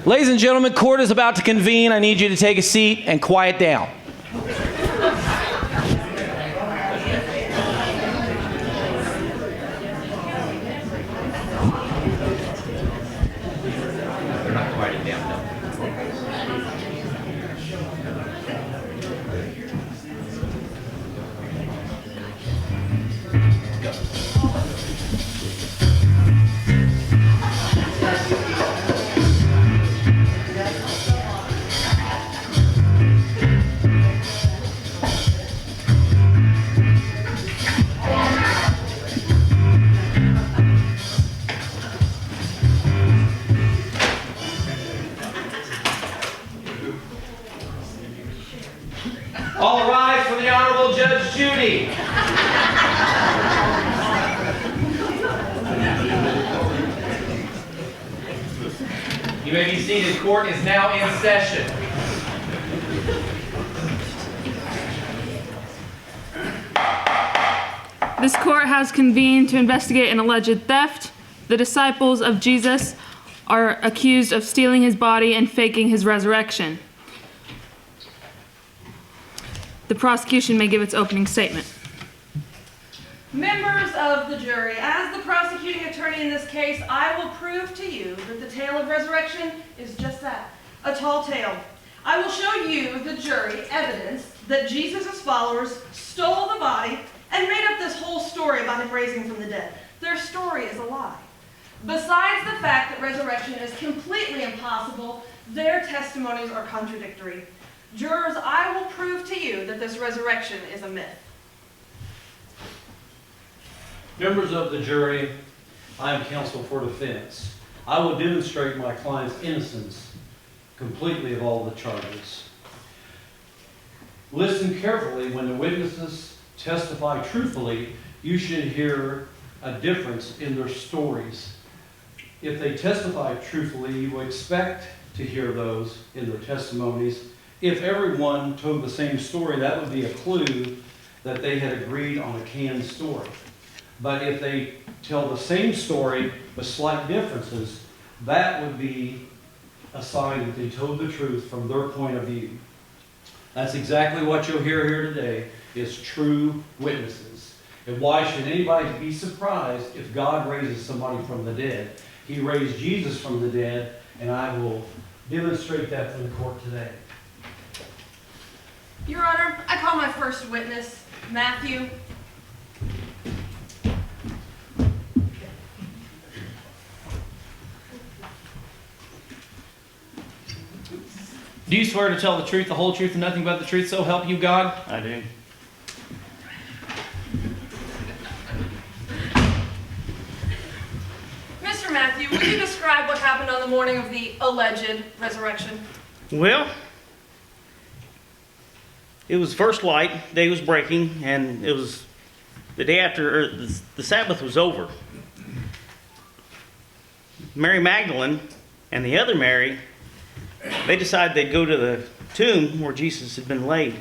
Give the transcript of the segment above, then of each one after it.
Ladies and gentlemen, court is about to convene. I need you to take a seat and quiet down. All rise for the Honorable Judge Judy. You may be seated. Court is now in session. This court has convened to investigate an alleged theft. The disciples of Jesus are accused of stealing his body and faking his resurrection. The prosecution may give its opening statement. Members of the jury, as the prosecuting attorney in this case, I will prove to you that the tale of resurrection is just that, a tall tale. I will show you, the jury, evidence that Jesus' followers stole the body and made up this whole story about him raising from the dead. Their story is a lie. Besides the fact that resurrection is completely impossible, their testimonies are contradictory. Jurors, I will prove to you that this resurrection is a myth. Members of the jury, I am counsel for defense. I will demonstrate my client's innocence completely of all the charges. Listen carefully. When the witnesses testify truthfully, you should hear a difference in their stories. If they testify truthfully, you will expect to hear those in their testimonies. If everyone told the same story, that would be a clue that they had agreed on a canned story. But if they tell the same story with slight differences, that would be a sign that they told the truth from their point of view. That's exactly what you'll hear here today, is true witnesses. And why should anybody be surprised if God raises somebody from the dead? He raised Jesus from the dead, and I will demonstrate that for the court today. Your Honor, I call my first witness, Matthew. Do you swear to tell the truth, the whole truth, and nothing but the truth, so help you God? I do. Mr. Matthew, would you describe what happened on the morning of the alleged resurrection? Well, it was first light, day was breaking, and it was the day after, or the Sabbath was over. Mary Magdalene and the other Mary, they decided they'd go to the tomb where Jesus had been laid.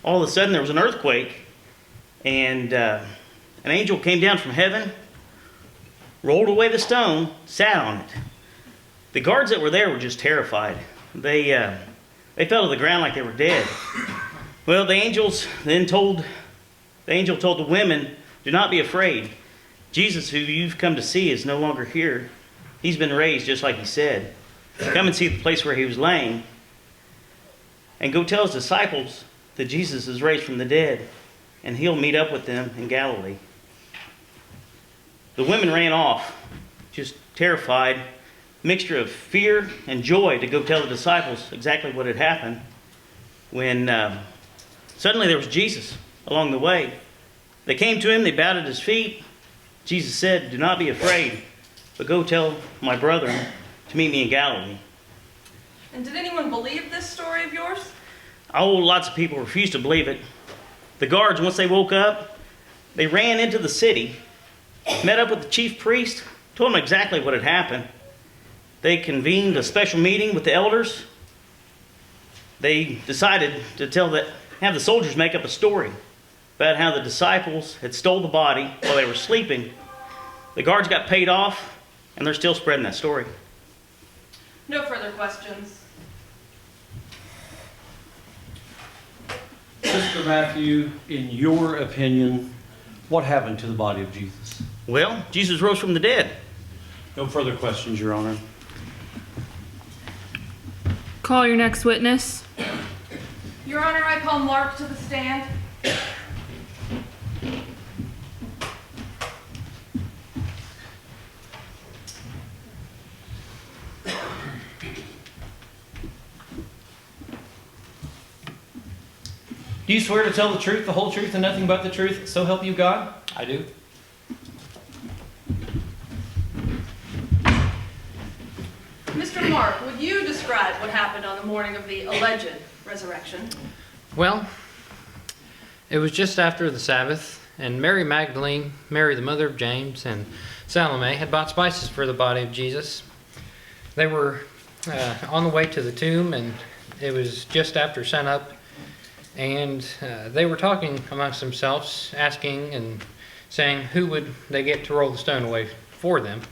All of a sudden there was an earthquake, and an angel came down from heaven, rolled away the stone, sat on it. The guards that were there were just terrified. They fell to the ground like they were dead. Well, the angel told the women, "Do not be afraid. Jesus, who you've come to see, is no longer here. He's been raised just like he said. Come and see the place where he was laying. And go tell his disciples that Jesus is raised from the dead, and he'll meet up with them in Galilee." The women ran off, just terrified, mixture of fear and joy to go tell the disciples exactly what had happened, when suddenly there was Jesus along the way. They came to him, they bowed at his feet. Jesus said, "Do not be afraid, but go tell my brethren to meet me in Galilee." And did anyone believe this story of yours? Oh, lots of people refused to believe it. The guards, once they woke up, they ran into the city, met up with the chief priest, told him exactly what had happened. They convened a special meeting with the elders. They decided to have the soldiers make up a story about how the disciples had stole the body while they were sleeping. The guards got paid off. and they're still spreading that story. No further questions. Mr. Matthew, in your opinion, what happened to the body of Jesus? Well, Jesus rose from the dead. No further questions, Your Honor. Call your next witness. Your Honor, I call Mark to the stand. Do you swear to tell the truth, the whole truth, and nothing but the truth, so help you God? I do. Mr. Mark, would you describe what happened on the morning of the alleged resurrection? Well, it was just after the Sabbath, and Mary Magdalene, Mary the mother of James, and Salome had bought spices for the body of Jesus. They were on the way to the tomb, and it was just after sunup, and they were talking amongst themselves, asking and saying who would they get to roll the stone away for them.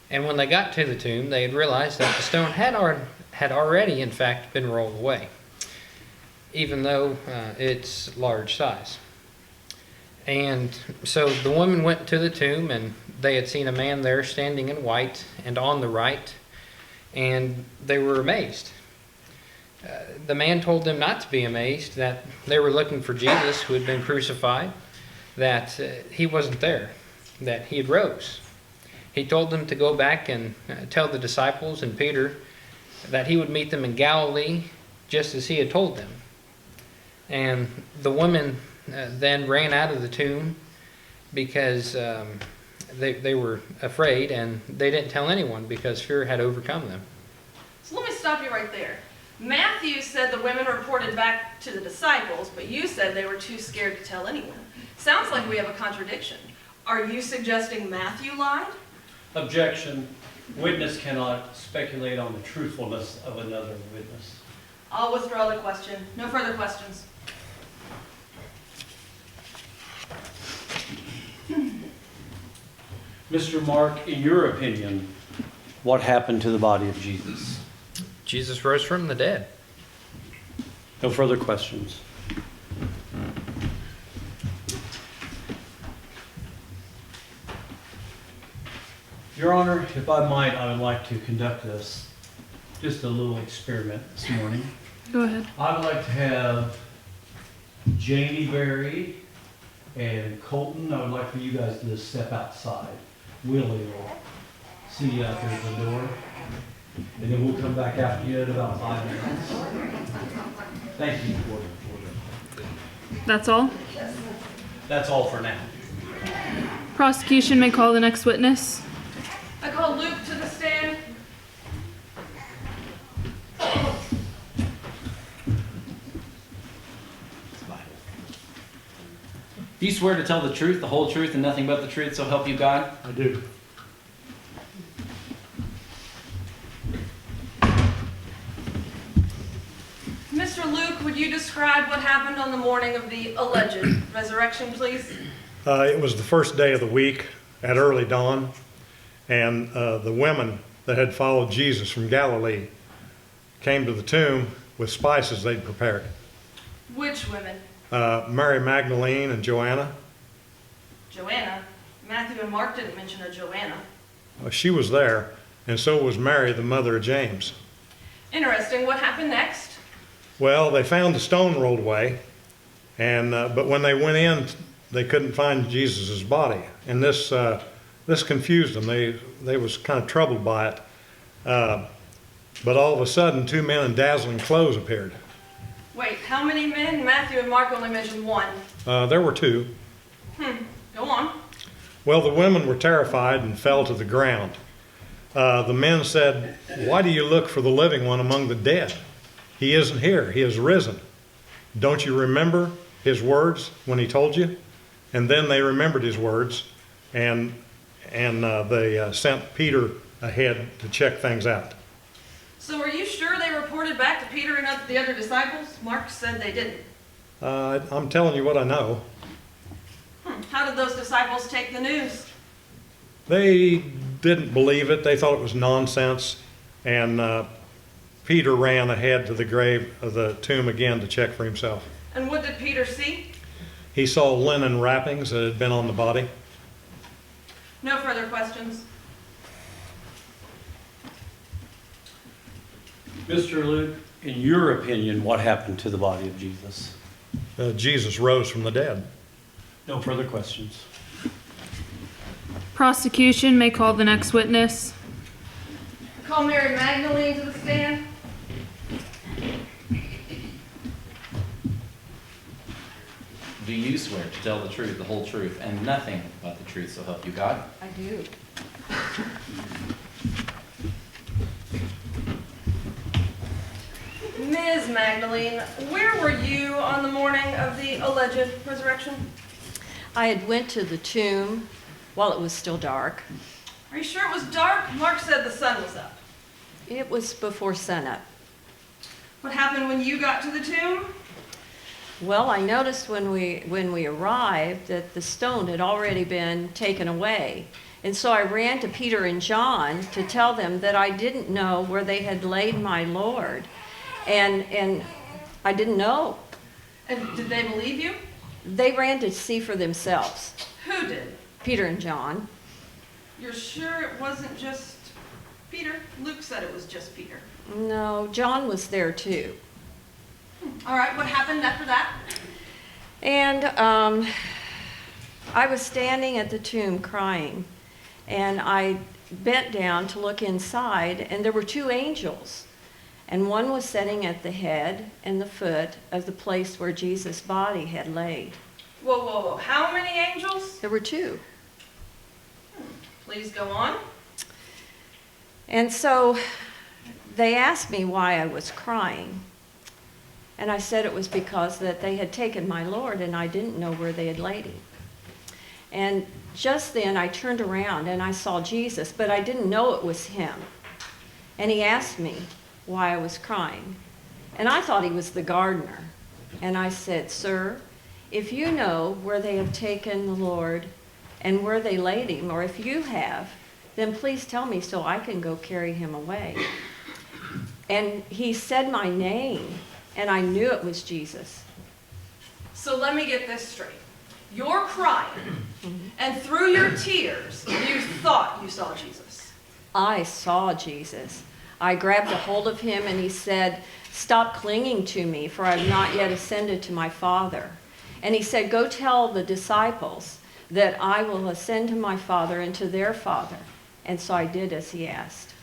And when they got to the tomb, they had realized that the stone had already, in fact, been rolled away, even though it's large size. And so the women went to the tomb, and they had seen a man there standing in white and on the right, and they were amazed. The man told them not to be amazed, that they were looking for Jesus who had been crucified, that he wasn't there, that he had rose. He told them to go back and tell the disciples and Peter that he would meet them in Galilee, just as he had told them. And the women then ran out of the tomb because they were afraid, and they didn't tell anyone because fear had overcome them. So let me stop you right there. Matthew said the women reported back to the disciples, but you said they were too scared to tell anyone. Sounds like we have a contradiction. Are you suggesting Matthew lied? Objection. Witness cannot speculate on the truthfulness of another witness. I'll withdraw the question. No further questions. Mr. Mark, in your opinion, what happened to the body of Jesus? Jesus rose from the dead. No further questions. Your Honor, if I might, I would like to conduct just a little experiment this morning. Go ahead. I would like to have Janie Berry and Colton, I would like for you guys to just step outside. Willie will see you out there at the door. And then we'll come back after you in about 5 minutes. Thank you. That's all. That's all for now. Prosecution may call the next witness. I call Luke to the stand. Do you swear to tell the truth, the whole truth, and nothing but the truth, so help you God? I do. Mr. Luke, would you describe what happened on the morning of the alleged resurrection, please? It was the first day of the week at early dawn, and the women that had followed Jesus from Galilee came to the tomb with spices they'd prepared. Which women? Mary Magdalene and Joanna. Joanna. Matthew and Mark didn't mention a Joanna. She was there, and so was Mary, the mother of James. Interesting. What happened next? Well, they found the stone rolled away, and but when they went in, they couldn't find Jesus' body, and this confused them. They was kind of troubled by it. But all of a sudden, 2 men in dazzling clothes appeared. Wait, how many men? Matthew and Mark only mentioned one. There were 2. Go on. Well, the women were terrified and fell to the ground. The men said, "Why do you look for the living one among the dead? He isn't here. He has risen. Don't you remember his words when he told you?" And then they remembered his words, and they sent Peter ahead to check things out. So are you sure they reported back to Peter and the other disciples? Mark said they didn't. I'm telling you what I know. How did those disciples take the news? They didn't believe it. They thought it was nonsense. And Peter ran ahead to the grave of the tomb again to check for himself. And what did Peter see? He saw linen wrappings that had been on the body. No further questions. Mr. Luke, in your opinion, what happened to the body of Jesus? Jesus rose from the dead. No further questions. Prosecution may call the next witness. Call Mary Magdalene to the stand. Do you swear to tell the truth, the whole truth, and nothing but the truth, so help you God? I do. Ms. Magdalene, where were you on the morning of the alleged resurrection? I had went to the tomb while it was still dark. Are you sure it was dark? Mark said the sun was up. It was before sunup. What happened when you got to the tomb? Well, I noticed when we arrived that the stone had already been taken away. And so I ran to Peter and John to tell them that I didn't know where they had laid my Lord. And I didn't know. And did they believe you? They ran to see for themselves, Who did? Peter and John. You're sure it wasn't just Peter? Luke said it was just Peter. No, John was there too. All right, what happened after that? And I was standing at the tomb crying, and I bent down to look inside, and there were two angels. And one was sitting at the head and the foot of the place where Jesus' body had laid. Whoa, whoa, whoa. How many angels? There were two. Please go on. And so they asked me why I was crying. And I said it was because that they had taken my Lord and I didn't know where they had laid him. And just then I turned around and I saw Jesus, but I didn't know it was him. And he asked me why I was crying. And I thought he was the gardener. And I said, "Sir, if you know where they have taken the Lord and where they laid him, or if you have, then please tell me so I can go carry him away." And he said my name, and I knew it was Jesus. So let me get this straight. You're crying, and through your tears, you thought you saw Jesus. I saw Jesus. I grabbed a hold of him, and he said, "Stop clinging to me, for I have not yet ascended to my Father." And he said, "Go tell the disciples that I will ascend to my Father and to their Father." And so I did as he asked.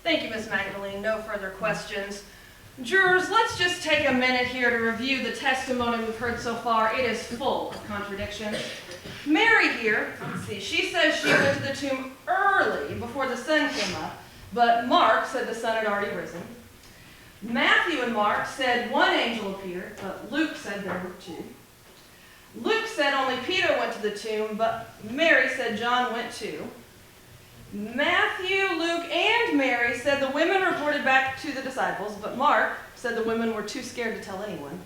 Thank you, Ms. Magdalene. No further questions. Jurors, let's just take a minute here to review the testimony we've heard so far. It is full of contradictions. Mary here, let's see, she says she went to the tomb early before the sun came up, but Mark said the sun had already risen. Matthew and Mark said one angel appeared, but Luke said there were two. Luke said only Peter went to the tomb, but Mary said John went too. Matthew, Luke, and Mary said the women reported back to the disciples, but Mark said the women were too scared to tell anyone.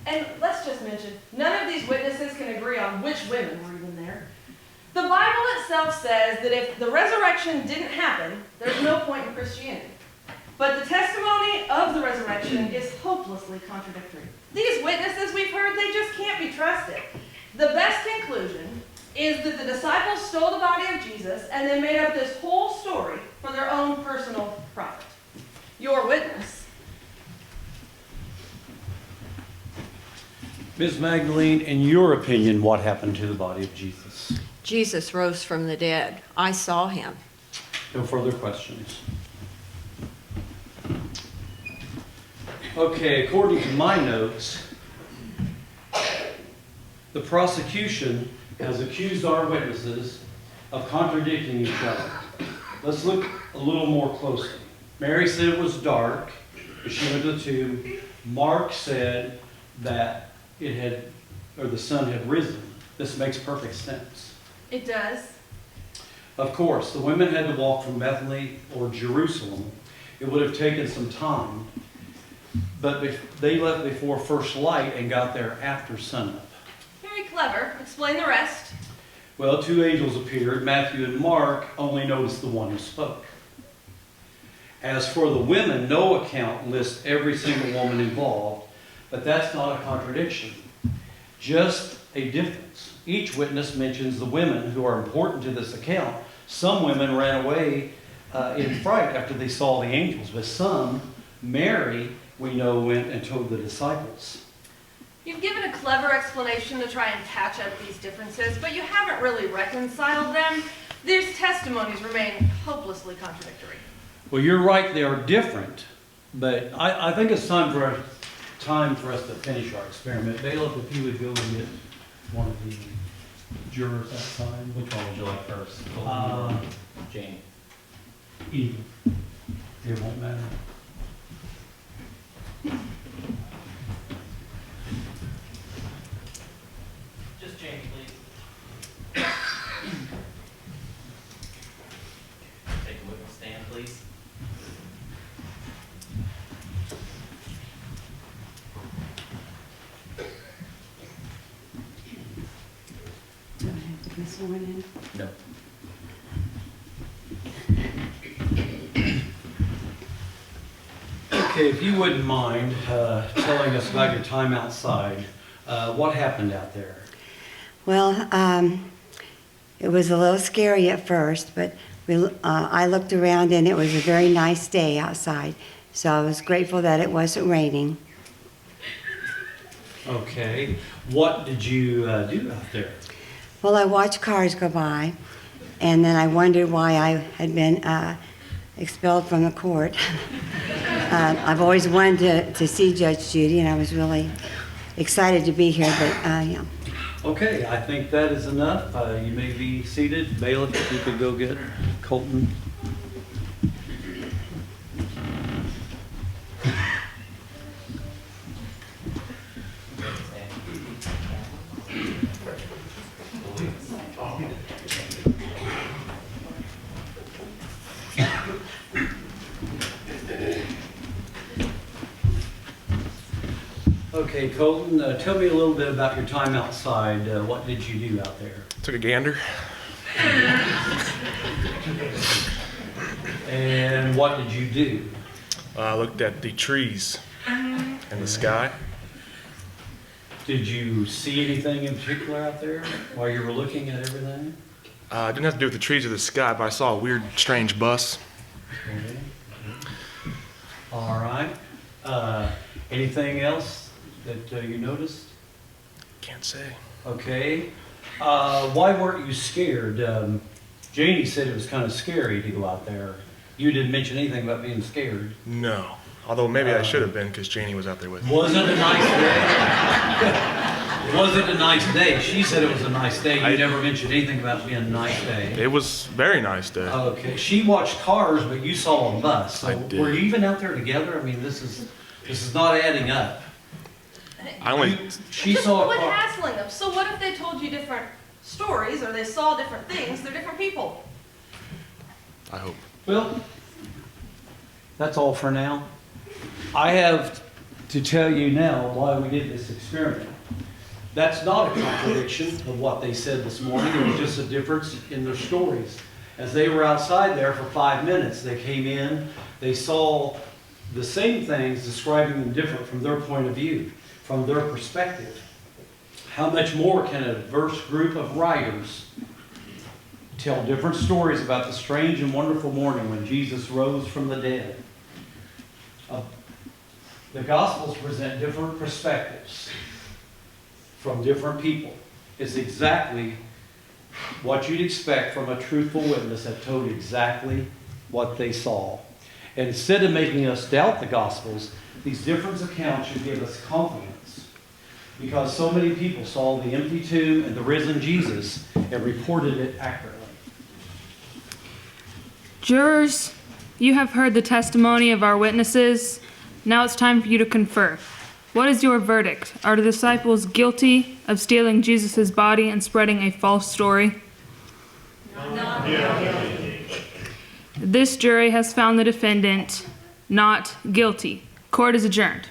And let's just mention, none of these witnesses can agree on which women were even there. The Bible itself says that if the resurrection didn't happen, there's no point in Christianity. But the testimony of the resurrection is hopelessly contradictory. These witnesses we've heard, they just can't be trusted. The best conclusion is that the disciples stole the body of Jesus and then made up this whole story for their own personal profit. Your witness. Ms. Magdalene, in your opinion, what happened to the body of Jesus? Jesus rose from the dead. I saw him. No further questions. Okay, according to my notes, the prosecution has accused our witnesses of contradicting each other. Let's look a little more closely. Mary said it was dark, but she went to the tomb. Mark said that the sun had risen. This makes perfect sense. It does. Of course, the women had to walk from Bethany or Jerusalem. It would have taken some time, but they left before first light and got there after sunup. Very clever. Explain the rest. Well, two angels appeared. Matthew and Mark only noticed the one who spoke. As for the women, no account lists every single woman involved, but that's not a contradiction, just a difference. Each witness mentions the women who are important to this account. Some women ran away in fright after they saw the angels, but some, Mary, we know, went and told the disciples. You've given a clever explanation to try and patch up these differences, but you haven't really reconciled them. These testimonies remain hopelessly contradictory. Well, you're right, they are different, but I think it's time for us to finish our experiment. Bailiff, if you would go and get one of the jurors outside. Which one would you like first? Jane. Either. It won't matter. Just Jane, please. Take a witness stand, please. Do I have to be sworn in? No. Okay, if you wouldn't mind telling us about your time outside, what happened out there? Well, it was a little scary at first, but I looked around and it was a very nice day outside. So I was grateful that it wasn't raining. Okay, what did you do out there? Well, I watched cars go by, and then I wondered why I had been expelled from the court. I've always wanted to see Judge Judy, and I was really excited to be here, but yeah. Okay, I think that is enough. You may be seated. Bailiff, if you could go get Colton. Okay, Colton, tell me a little bit about your time outside. What did you do out there? Took a gander. And what did you do? I looked at the trees and the sky. Did you see anything in particular out there while you were looking at everything? It didn't have to do with the trees or the sky, but I saw a weird, strange bus. Okay. All right. Anything else that you noticed? Can't say. Okay. Why weren't you scared? Janie said it was kind of scary to go out there. You didn't mention anything about being scared. No. Although maybe I should have been because Janie was out there with me. Was it a nice day? Was it a nice day? She said it was a nice day. You never mentioned anything about being a nice day. It was a very nice day. Okay. She watched cars, but you saw a bus. So I did. were you even out there together? I mean, this is not adding up. She Just saw a quit car. hassling them. So what if they told you different stories or they saw different things? They're different people. I hope. Well, that's all for now. I have to tell you now why we did this experiment. That's not a contradiction of what they said this morning. It was just a difference in their stories. As they were outside there for 5 minutes, they came in, they saw the same things, describing them different from their point of view, from their perspective. How much more can a diverse group of writers tell different stories about the strange and wonderful morning when Jesus rose from the dead? The Gospels present different perspectives from different people. It's exactly what you'd expect from a truthful witness that told exactly what they saw. And instead of making us doubt the Gospels, these different accounts should give us confidence, because so many people saw the empty tomb and the risen Jesus and reported it accurately. Jurors, you have heard the testimony of our witnesses. Now it's time for you to confer. What is your verdict? Are the disciples guilty of stealing Jesus' body and spreading a false story? No. This jury has found the defendant not guilty. Court is adjourned.